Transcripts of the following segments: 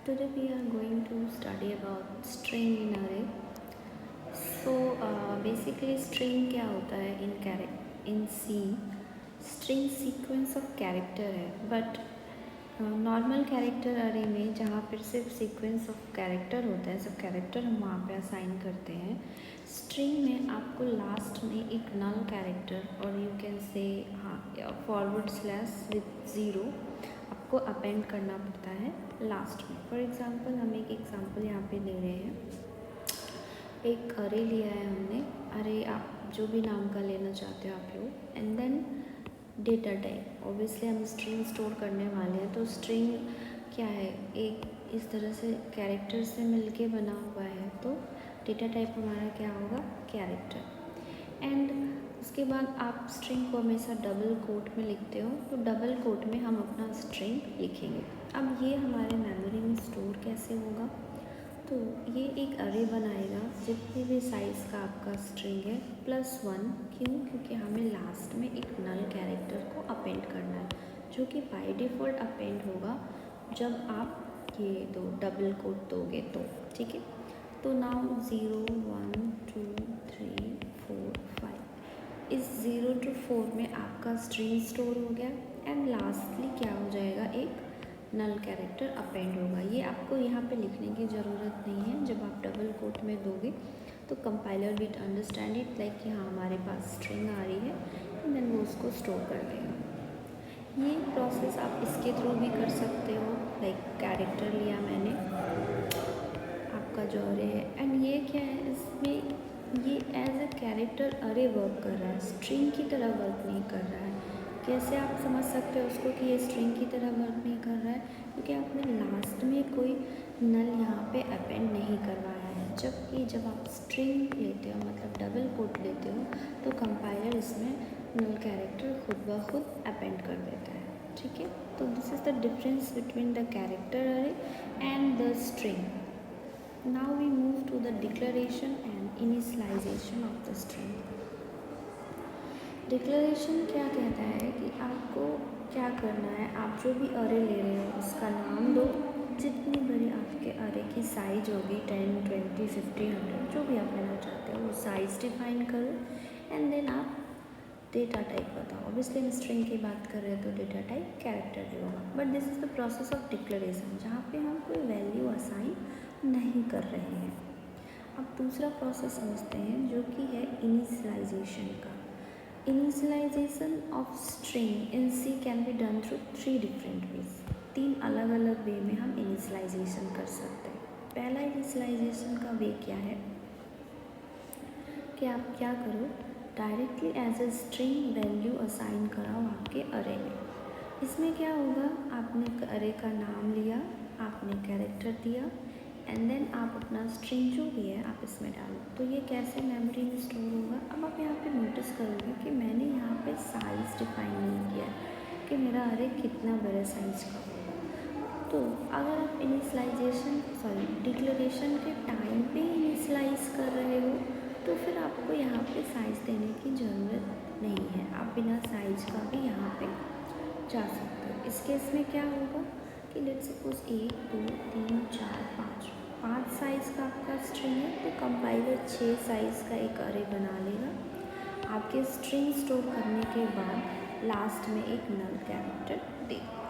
Today we are going to study about string in array. Basically string क्या होता है in C. String sequence of character है, but normal character अरे में जहाँ पर सिर्फ सीक्वेंस ऑफ कैरेक्टर होता है, सब कैरेक्टर हम वहाँ पे असाइन करते हैं. स्ट्रिंग में आपको लास्ट में एक नल कैरेक्टर और you can say forward slash with zero आपको अपेंड करना पड़ता है लास्ट में. फॉर एग्ज़ाम्पल हम एक एग्ज़ाम्पल यहाँ पे ले रहे हैं. एक अरे लिया है हमने, अरे आप जो भी नाम का लेना चाहते हो आप लोग, and then data type. Obviously हम स्ट्रिंग स्टोर करने वाले हैं, तो स्ट्रिंग क्या है, एक इस तरह से कैरेक्टर से मिलके बना हुआ है, तो डेटा टाइप हमारा क्या होगा, कैरेक्टर. एंड उसके बाद आप स्ट्रिंग को हमेशा डबल कोट में लिखते हो, तो डबल कोट में हम अपना स्ट्रिंग लिखेंगे. अब ये हमारे मेमोरी में स्टोर कैसे होगा, तो ये एक अरे बनाएगा जितने भी साइज़ का आपका स्ट्रिंग है +1. क्यों? क्योंकि हमें लास्ट में एक नल कैरेक्टर को अपेंड करना है, जो कि बाय डिफ़ॉल्ट अपेंड होगा जब आप ये दो डबल कोट दोगे तो. ठीक है, तो नाउ 0 1 2 3 4 5 इस 0 to 4 में आपका स्ट्रिंग स्टोर हो गया. एंड लास्टली क्या हो जाएगा, एक नल कैरेक्टर अपेंड होगा. ये आपको यहाँ पे लिखने की ज़रूरत नहीं है. जब आप डबल कोट में दोगे तो compiler will understand it like कि हाँ हमारे पास स्ट्रिंग आ रही है, एंड देन वो उसको स्टोर कर देगा. ये प्रोसेस आप इसके थ्रू भी कर सकते हो. लाइक कैरेक्टर लिया मैंने, आपका जो अरे है, एंड ये क्या है, इसमें ये एज ए कैरेक्टर अरे वर्क कर रहा है, स्ट्रिंग की तरह वर्क नहीं कर रहा है. कैसे आप समझ सकते हो उसको कि ये स्ट्रिंग की तरह वर्क नहीं कर रहा है, क्योंकि आपने लास्ट में कोई नल यहाँ पे अपेंड नहीं करवाया है. जबकि जब आप स्ट्रिंग लेते हो, मतलब डबल कोट लेते हो, तो कंपाइलर इसमें नल कैरेक्टर खुद ब खुद अपेंड कर देता है. ठीक है, तो this is the difference between the character array and the string. Now we move to the declaration and initialisation of the string. Declaration क्या कहता है कि आपको क्या करना है, आप जो भी अरे ले रहे हो उसका नाम दो. जितनी बड़ी आपके अरे की साइज होगी, 10 20 50 100 जो भी आप लेना चाहते हो वो साइज़ डिफाइन करो. एंड देन आप डेटा टाइप बताओ. ऑब्वियसली हम स्ट्रिंग की बात कर रहे हैं तो डेटा टाइप कैरेक्टर ही होगा. But this is the process of declaration, जहाँ पे हम कोई वैल्यू असाइन नहीं कर रहे हैं. अब दूसरा प्रोसेस समझते हैं जो कि है इनिशियलाइजेशन का. Initialization of string in C can be done through 3 different ways. 3 अलग अलग वे में हम इनिशियलाइजेशन कर सकते हैं. पहला इनिशियलाइजेशन का वे क्या है कि आप क्या करो, directly as a string value assign कराओ आपके अरे में. इसमें क्या होगा, आपने अरे का नाम लिया, आपने कैरेक्टर दिया, एंड देन आप अपना स्ट्रिंग जो भी है आप इसमें डालो. तो ये कैसे मेमोरी में स्टोर होगा. अब आप यहाँ पे नोटिस करोगे कि मैंने यहाँ पे साइज़ डिफाइन नहीं किया कि मेरा अरे कितना बड़े साइज़ का होगा. तो अगर आप डिक्लेरेशन के टाइम पे इनिशियलाइज कर रहे हो, तो फिर आपको यहाँ पे साइज़ देने की ज़रूरत नहीं है. आप बिना साइज़ का भी यहाँ पे जा सकते हो. इस केस में क्या होगा कि लेट्स सपोज 1 2 3 4 5 साइज़ का आपका स्ट्रिंग है, तो कंपाइलर 6 साइज़ का एक अरे बना लेगा. आपके स्ट्रिंग स्टोर करने के बाद लास्ट में एक नल कैरेक्टर देगा.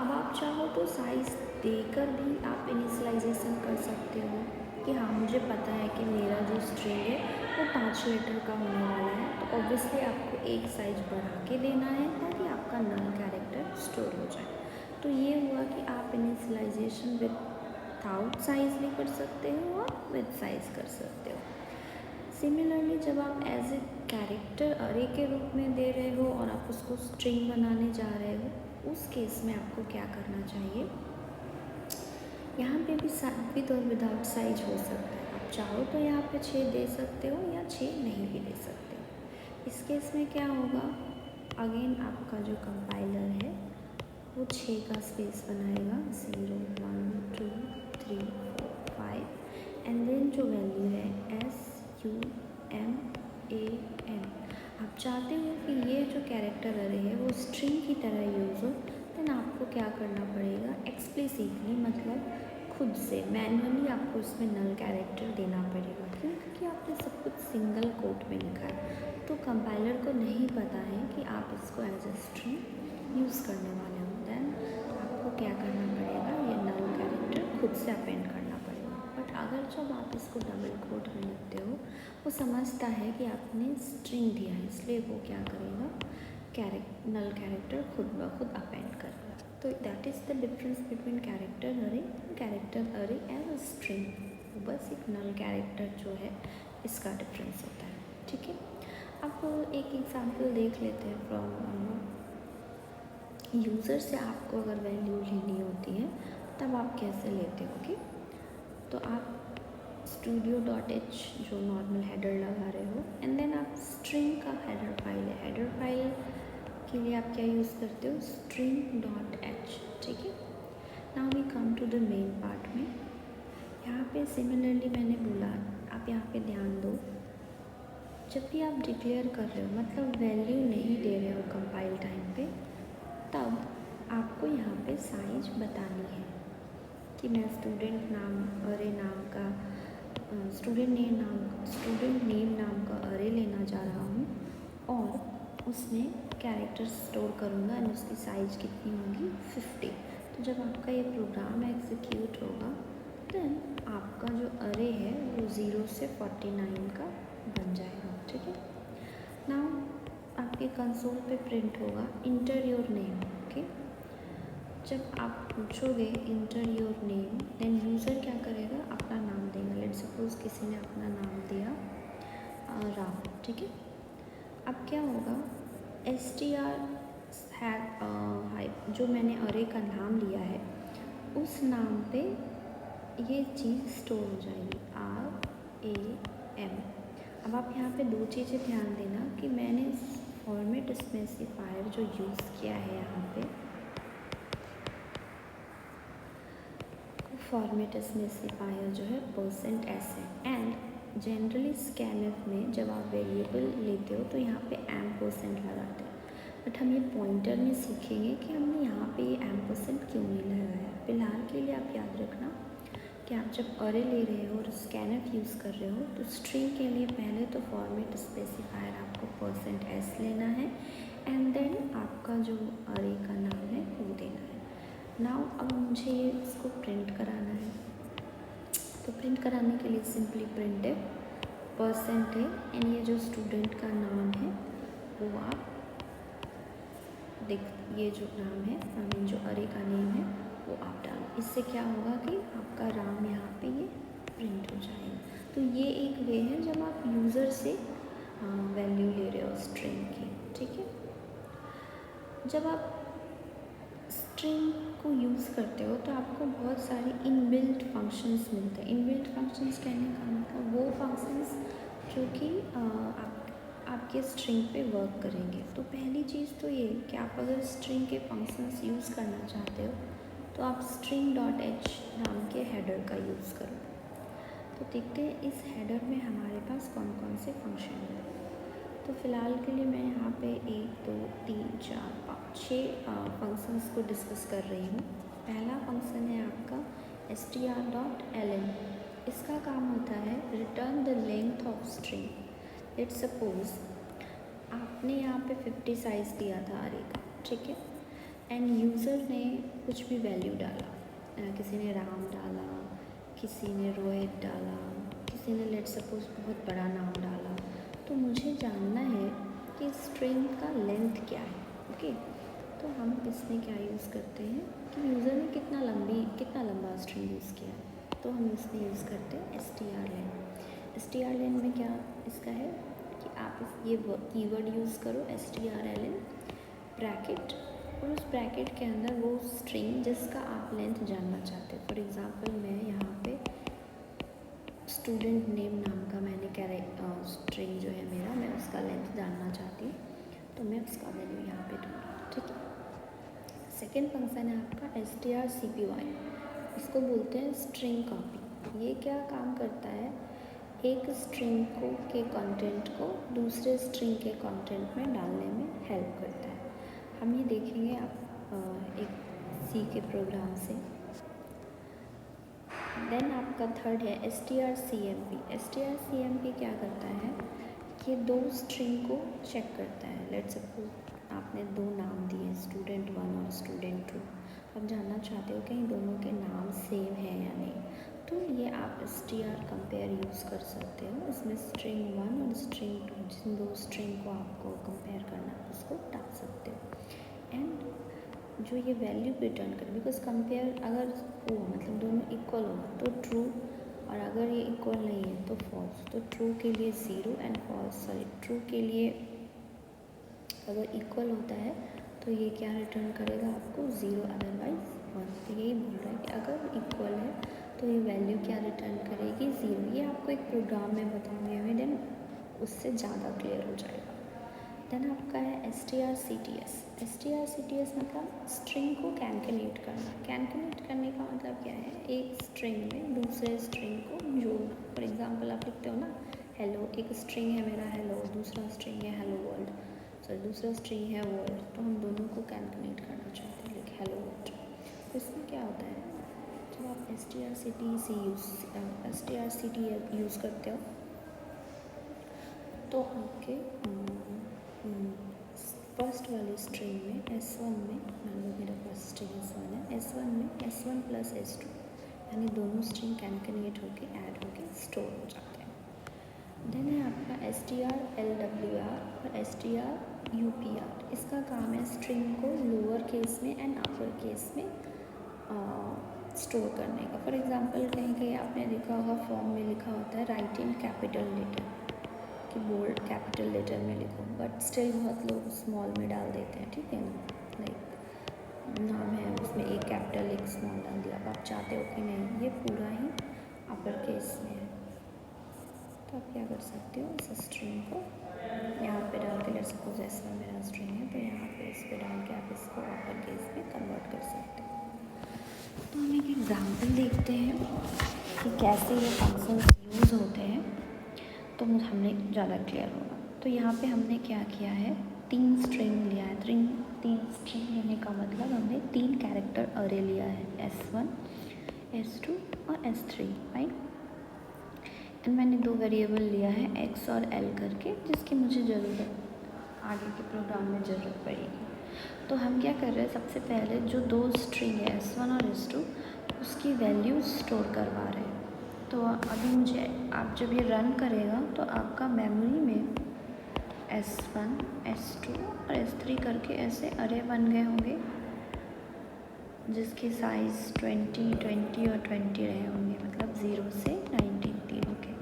अब आप चाहो तो साइज़ देकर भी आप इनिशियलाइजेशन कर सकते हो कि हाँ मुझे पता है कि मेरा जो स्ट्रिंग है वो 5 लेटर का होने वाला है, तो ऑब्वियसली आपको एक साइज़ बढ़ा के देना है ताकि आपका नल कैरेक्टर स्टोर हो जाए. तो ये हुआ कि आप इनिशियलाइजेशन विदाउट साइज़ भी कर सकते हो और विद साइज़ कर सकते हो. सिमिलरली जब आप एज ए कैरेक्टर अरे के रूप में दे रहे हो और आप उसको स्ट्रिंग बनाने जा रहे हो, उस केस में आपको क्या करना चाहिए, यहाँ पे भी विद और विदाउट साइज हो सकता है. आप चाहो तो यहाँ पे 6 दे सकते हो या 6 नहीं भी दे सकते हो. इस केस में क्या होगा, अगेन आपका जो कंपाइलर है वो 6 का स्पेस बनाएगा, 0 1 2 3 4 5, एंड देन जो वैल्यू है SUMAN. आप चाहते हो कि ये जो कैरेक्टर अरे है वो स्ट्रिंग की तरह यूज़ हो, देन आपको क्या करना पड़ेगा, एक्सप्लिसिटली मतलब खुद से मैनुअली आपको इसमें नल कैरेक्टर देना पड़ेगा। क्यों? क्योंकि आपने सब कुछ सिंगल कोट में लिखा है, तो कंपाइलर को नहीं पता है कि आप इसको एज अ स्ट्रिंग यूज़ करने वाले हो। देन आपको क्या करना पड़ेगा, ये नल कैरेक्टर खुद से अपेंड करना पड़ेगा। बट अगर जब आप इसको डबल कोट में लिखते हो, वो समझता है कि आपने स्ट्रिंग दिया है, इसलिए वो क्या करेगा, नल कैरेक्टर खुद ब खुद अपेंड करेगा। तो that is the difference between character अरे कैरेक्टर अरे एज अ स्ट्रिंग। बस एक नल कैरेक्टर जो है इसका डिफरेंस होता है। ठीक है, अब एक एग्जांपल देख लेते हैं फ्रॉम यूज़र से। आपको अगर वैल्यू लेनी होती है तब आप कैसे लेते हो? ओके, तो आप studio.h जो नॉर्मल हेडर लगा रहे हो, एंड देन आप स्ट्रिंग का हेडर फाइल है, हेडर फाइल के लिए आप क्या यूज़ करते हो, string.h। ठीक है, now we come to the main part में। यहाँ पे सिमिलरली मैंने बोला, आप यहाँ पे ध्यान दो, जब भी आप डिक्लेयर कर रहे हो मतलब वैल्यू नहीं दे रहे हो कंपाइल टाइम पे, तब आपको यहाँ पे साइज बतानी है कि मैं स्टूडेंट नाम अरे नाम का स्टूडेंट नेम नाम का अरे लेना जा रहा हूँ और उसमें कैरेक्टर स्टोर करूँगा एंड उसकी साइज़ कितनी होगी, 50। तो जब आपका ये प्रोग्राम एग्जीक्यूट होगा देन आपका जो अरे है वो 0 से 49 का बन जाएगा। ठीक है, नाउ आपके कंसोल पे प्रिंट होगा इंटर योर नेम। ओके, जब आप पूछोगे enter your name, then user क्या करेगा, अपना नाम देगा। लेट्स सपोज किसी ने अपना नाम दिया राम। ठीक है, अब क्या होगा, जो मैंने अरे का नाम लिया है उस नाम पे ये चीज़ स्टोर हो जाएगी, RAM। अब आप यहाँ पे दो चीज़ें ध्यान देना कि मैंने फॉर्मेट स्पेसिफायर जो यूज़ किया है यहाँ पे, फॉर्मेट स्पेसिफायर जो है %s है। एंड जनरली स्कैनफ में जब आप वेरिएबल लेते हो तो यहाँ पे %& लगाते हैं, बट हम ये पॉइंटर में सीखेंगे कि हमने यहाँ पे ये %& क्यों नहीं लगाया। फिलहाल के लिए आप याद रखना कि आप जब अरे ले रहे हो और स्कैनफ यूज़ कर रहे हो तो स्ट्रिंग के लिए पहले तो फॉर्मेट स्पेसिफायर आपको %s लेना है एंड देन आपका जो अरे का नाम है वो देना है। नाउ अब मुझे ये इसको प्रिंट कराना है, तो प्रिंट कराने के लिए सिंपली प्रिंट है % है एंड ये जो स्टूडेंट का नाम है वो आप देख, ये जो नाम है जो अरे का नेम है वो आप डालो। इससे क्या होगा कि आपका राम यहाँ पे ये प्रिंट हो जाएगा। तो ये एक वे है जब आप यूज़र से वैल्यू ले रहे हो स्ट्रिंग की। ठीक है, जब आप स्ट्रिंग को यूज़ करते हो तो आपको बहुत सारे इनबिल्ट फंक्शंस मिलते हैं। इनबिल्ट फंक्शंस कहने का मतलब वो फंक्शंस जो कि आपके स्ट्रिंग पे वर्क करेंगे। तो पहली चीज़ तो ये कि आप अगर स्ट्रिंग के फंक्शंस यूज़ करना चाहते हो तो आप string.h नाम के हेडर का यूज़ करो। तो देखते हैं इस हेडर में हमारे पास कौन कौन से फंक्शन हैं। तो फ़िलहाल के लिए मैं यहाँ पे 1 2 3 4 5 6 फंक्शंस को डिस्कस कर रही हूँ। पहला फंक्शन है आपका str.ln। इसका काम होता है return the length of string. Let's suppose आपने यहाँ पे 50 साइज़ दिया था अरे का, ठीक है, एंड यूज़र ने कुछ भी वैल्यू डाला, किसी ने राम डाला, किसी ने रोहित डाला, किसी ने लेट्स सपोज बहुत बड़ा नाम डाला। तो मुझे जानना है कि स्ट्रिंग का लेंथ क्या है। ओके, तो हम इसमें क्या यूज़ करते हैं कि यूज़र ने कितना लंबा स्ट्रिंग यूज़ किया है, तो हम इसमें यूज़ करते हैं strlen। strlen में क्या इसका है कि आप ये कीवर्ड यूज़ करो strlen ब्रैकेट, और उस ब्रैकेट के अंदर वो स्ट्रिंग जिसका आप लेंथ जानना चाहते हो। फॉर एग्ज़ाम्पल मैं यहाँ पे स्टूडेंट नेम नाम का मैंने स्ट्रिंग जो है मेरा, मैं उसका लेंथ जानना चाहती हूँ, तो मैं उसका वैल्यू यहाँ पे दूँगी। ठीक है, सेकेंड फंक्शन है आपका strcpy। इसको बोलते हैं स्ट्रिंग कॉपी। ये क्या काम करता है, एक स्ट्रिंग के कंटेंट को दूसरे स्ट्रिंग के कंटेंट में डालने में हेल्प करता है। हम ये देखेंगे, आप एक सी के प्रोग्राम से। देन आपका थर्ड है strcmp। strcmp क्या करता है, ये दो स्ट्रिंग को चेक करता है। लेट्स सपोज आपने दो नाम दिए, स्टूडेंट 1 और स्टूडेंट 2। आप जानना चाहते हो कि इन दोनों के नाम सेम हैं या नहीं, तो ये आप str कंपेयर यूज़ कर सकते हो। इसमें स्ट्रिंग 1 और स्ट्रिंग 2, जिन दो स्ट्रिंग को आपको कंपेयर करना है उसको डाल सकते हो। एंड जो ये वैल्यू रिटर्न करे, बिकॉज कंपेयर अगर हो मतलब दोनों इक्वल हो तो ट्रू, और अगर ये इक्वल नहीं है तो फॉल्स। तो ट्रू के लिए 0 एंड फॉल्स, सॉरी ट्रू के लिए अगर इक्वल होता है तो ये क्या रिटर्न करेगा आपको 0, अदरवाइज 1। तो यही बोल रहा है कि अगर इक्वल है तो ये वैल्यू क्या रिटर्न करेगी 0। ये आपको एक प्रोग्राम में बताऊँगी मैं, देन उससे ज़्यादा क्लियर हो जाएगा। देन आपका है strcts। strcts मतलब स्ट्रिंग को कैलकुलेट करना। कैलकुलेट करने का मतलब क्या है, एक स्ट्रिंग में दूसरे स्ट्रिंग को जोड़ना। फॉर एग्जांपल आप लिखते हो ना हेलो, एक स्ट्रिंग है मेरा हेलो, दूसरा स्ट्रिंग है हेलो वर्ल्ड, सॉरी दूसरा स्ट्रिंग है वर्ल्ड, तो हम दोनों को कैलकुलेट करना चाहते हैं, लाइक हेलो वर्ल्ड। तो इसमें क्या होता है, जब आप strcts यूज़ करते हो तो आपके फर्स्ट वाली स्ट्रिंग में S1 में, मान लो मेरा फर्स्ट स्ट्रिंग S1 है, S1 में S1 प्लस S2 यानी दोनों स्ट्रिंग कैलकुलेट होके ऐड होके स्टोर हो जाते हैं। देन है आपका strlwr और strupr। इसका काम है स्ट्रिंग को लोअर केस में एंड अपर केस में स्टोर करने का। फॉर एग्जांपल कहीं कहीं आपने देखा होगा फॉर्म में लिखा होता है राइट इन कैपिटल लेटर, कि बोल्ड कैपिटल लेटर में लिखो, बट स्टिल बहुत लोग स्मॉल में डाल देते हैं, ठीक है ना। लाइक नाम है उसमें एक कैपिटल एक स्मॉल डाल दिया, अब आप चाहते हो कि नहीं ये पूरा ही अपर केस में है, तो आप क्या कर सकते हो, इस स्ट्रिंग को यहाँ पे डाल के, लेट्स सपोज S1 मेरा स्ट्रिंग है तो यहाँ पे इस पे डाल के आप इसको अपर केस में कन्वर्ट कर सकते हो। तो हम एक एग्जाम्पल देखते हैं कि कैसे ये फंक्शंस यूज़ होते हैं, तो मुझे हमने ज़्यादा क्लियर होगा। तो यहाँ पे हमने क्या किया है, तीन स्ट्रिंग लिया है। तीन स्ट्रिंग लेने का मतलब हमने 3 कैरेक्टर अरे लिया है, S1, S2 और S3, राइट। एंड मैंने 2 वेरिएबल लिया है X और L करके, जिसकी मुझे ज़रूरत आगे के प्रोग्राम में ज़रूरत पड़ेगी। तो हम क्या कर रहे हैं, सबसे पहले जो 2 स्ट्रिंग है S1 और S2 उसकी वैल्यू स्टोर करवा रहे हैं। तो अभी मुझे, आप जब ये रन करेगा तो आपका मेमोरी में S1, S2 और S3 करके ऐसे अरे बन गए होंगे, जिसके साइज़ 20, 20 और 20 रहे होंगे, मतलब 0 से 19 तीनों के।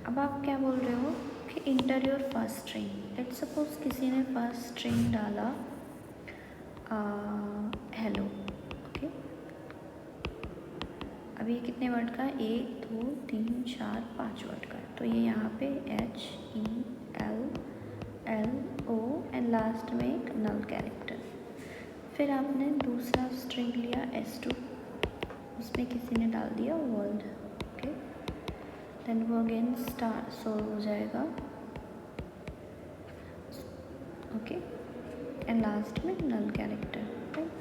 अब आप क्या बोल रहे हो कि inter your first string. Let's suppose किसी ने फर्स्ट स्ट्रिंग डाला हेलो, ओके। अब ये कितने वर्ड का है, 1 2 3 4 5 वर्ड का है। तो ये यहाँ पे HELLO एंड लास्ट में एक नल कैरेक्टर। फिर आपने दूसरा स्ट्रिंग लिया S2, उसमें किसी ने डाल दिया वर्ल्ड, ओके। देन वो अगेन स्टार सोल्व हो जाएगा, ओके। एंड लास्ट में नल कैरेक्टर, राइट।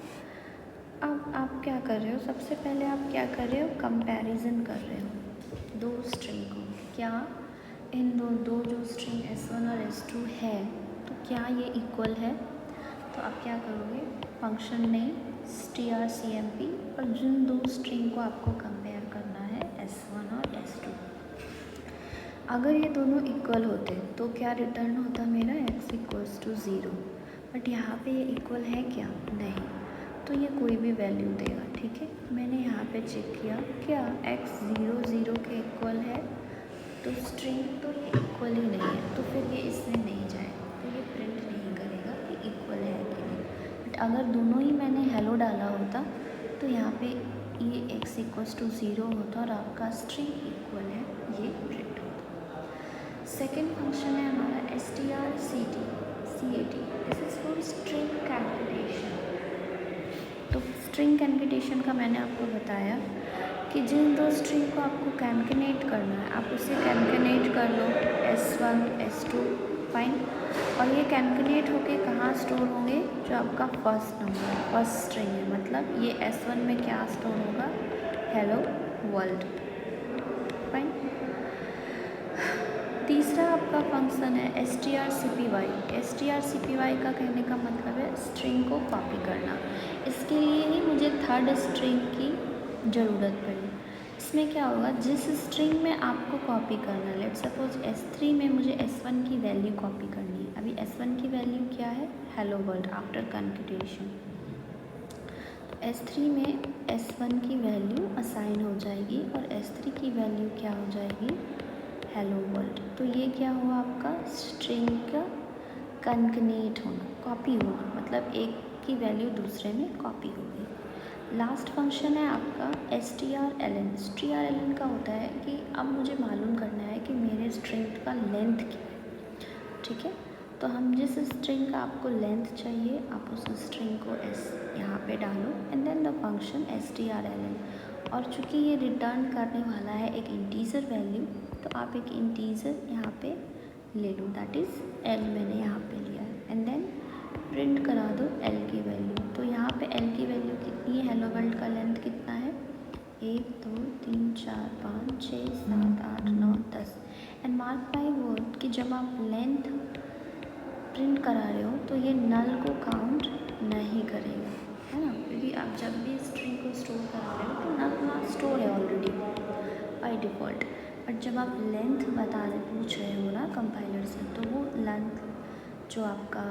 अब आप क्या कर रहे हो, सबसे पहले आप क्या कर रहे हो, कंपैरिजन कर रहे हो 2 स्ट्रिंग को। क्या इन दो जो स्ट्रिंग S1 और S2 है तो क्या ये इक्वल है। तो आप क्या करोगे, फंक्शन नेम strcmp, और जिन 2 स्ट्रिंग को आपको कंपेयर करना है S1 और S2, अगर ये दोनों इक्वल होते तो क्या रिटर्न होता मेरा x = 0। बट यहाँ पे ये इक्वल है क्या, नहीं, तो ये कोई भी वैल्यू देगा, ठीक है। मैंने यहाँ पे चेक किया क्या x 0 0 के इक्वल है, तो स्ट्रिंग तो इक्वल ही नहीं है, तो फिर ये इसमें नहीं जाएगा, तो ये प्रिंट नहीं करेगा कि इक्वल है कि नहीं। बट अगर दोनों ही मैंने हेलो डाला होता तो यहाँ पे ये x = 0 होता और आपका स्ट्रिंग इक्वल है, ये प्रिंट होता। सेकेंड फंक्शन है हमारा strcat, this is for string calculation. तो स्ट्रिंग कैलकुलेशन का मैंने आपको बताया कि जिन 2 स्ट्रिंग को आपको कैलकुलेट करना है आप उसे कैलकुलेट कर लो, S1 S2 फाइन। और ये कैलकुलेट होके कहाँ स्टोर होंगे, जो आपका फर्स्ट नंबर फर्स्ट स्ट्रिंग है, मतलब ये S1 में क्या स्टोर होगा, हेलो वर्ल्ड। फाइन। तीसरा आपका फंक्शन है strcpy। strcpy का कहने का मतलब है स्ट्रिंग को कॉपी करना। इसके लिए ही मुझे थर्ड स्ट्रिंग की ज़रूरत पड़ी। इसमें क्या होगा, जिस स्ट्रिंग में आपको कॉपी करना है, लेट सपोज S3 में मुझे S1 की वैल्यू कॉपी करनी है। अभी S1 की वैल्यू क्या है, हेलो वर्ल्ड आफ्टर कंप्यूटेशन। तो S3 में S1 की वैल्यू असाइन हो जाएगी और S3 की वैल्यू क्या हो जाएगी, हेलो वर्ल्ड। तो ये क्या हुआ, आपका स्ट्रिंग का कनकनेट होना, कॉपी होना, मतलब एक की वैल्यू दूसरे में कॉपी होगी। लास्ट फंक्शन है आपका strlen। strlen का होता है कि अब मुझे मालूम करना है कि मेरे स्ट्रिंग का लेंथ क्या है, ठीक है। तो हम जिस स्ट्रिंग का आपको लेंथ चाहिए, आप उस स्ट्रिंग को यहाँ पे डालो and then the function strlen। और चूँकि ये रिटर्न करने वाला है एक इंटीजर वैल्यू, तो आप एक इंटीजर यहाँ पे ले लो, दैट इज़ l मैंने यहाँ पे लिया है एंड देन प्रिंट करा दो l की वैल्यू। तो यहाँ पे l की वैल्यू कितनी है, हेलो वर्ल्ड का लेंथ कितना है, 1 2 3 4 5 6 7 8 9 10। एंड मार्क माई वर्ड कि जब आप लेंथ प्रिंट करा रहे हो तो ये नल को काउंट नहीं करेगा, है ना, क्योंकि आप जब भी स्ट्रिंग को स्टोर करा रहे हो तो नल वहाँ स्टोर है ऑलरेडी बाई डिफ़ॉल्ट। बट जब आप लेंथ पूछ रहे हो ना कंपाइलर से, तो वो लेंथ जो आपका